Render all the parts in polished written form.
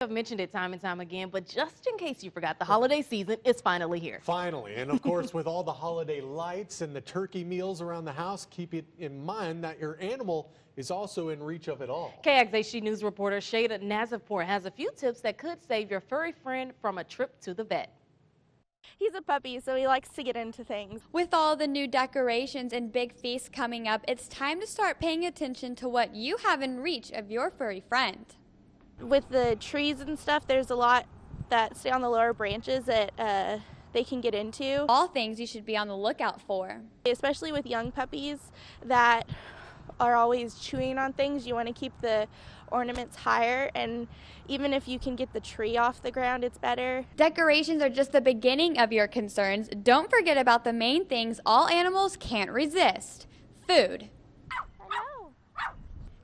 I've mentioned it time and time again, but just in case you forgot, the holiday season is finally here. Finally, and of course, with all the holiday lights and the turkey meals around the house, keep it in mind that your animal is also in reach of it all. KAGS HD News reporter Shada Nazarpour has a few tips that could save your furry friend from a trip to the vet. He's a puppy, so he likes to get into things. With all the new decorations and big feasts coming up, it's time to start paying attention to what you have in reach of your furry friend. With the trees and stuff, there's a lot that stay on the lower branches that they can get into. All things you should be on the lookout for. Especially with young puppies that are always chewing on things, you want to keep the ornaments higher, and even if you can get the tree off the ground, it's better. Decorations are just the beginning of your concerns. Don't forget about the main things all animals can't resist: food.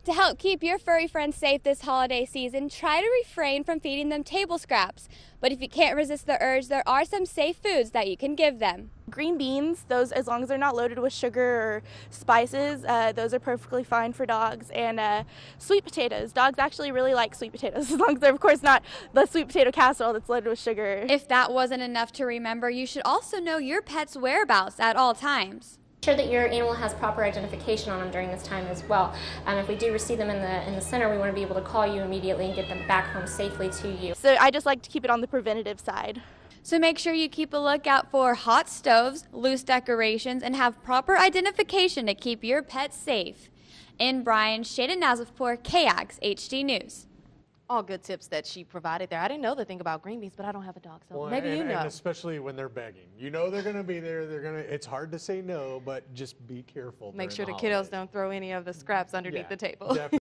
To help keep your furry friends safe this holiday season, try to refrain from feeding them table scraps. But if you can't resist the urge, there are some safe foods that you can give them. Green beans, those, as long as they're not loaded with sugar or spices, those are perfectly fine for dogs. And sweet potatoes. Dogs actually really like sweet potatoes, as long as they're, of course, not the sweet potato casserole that's loaded with sugar. If that wasn't enough to remember, you should also know your pet's whereabouts at all times. Sure that your animal has proper identification on them during this time as well. If we do receive them in the center, we want to be able to call you immediately and get them back home safely to you. So I just like to keep it on the preventative side. So make sure you keep a lookout for hot stoves, loose decorations, and have proper identification to keep your pet safe. In Bryan, Shada Nazarpour, KAGS HD News. All good tips that she provided there. I didn't know the thing about green beans, but I don't have a dog, so maybe you know. And especially when they're begging. You know they're going to be there. It's hard to say no, but just be careful. Make sure the holidays. kiddos don't throw any of the scraps underneath the table.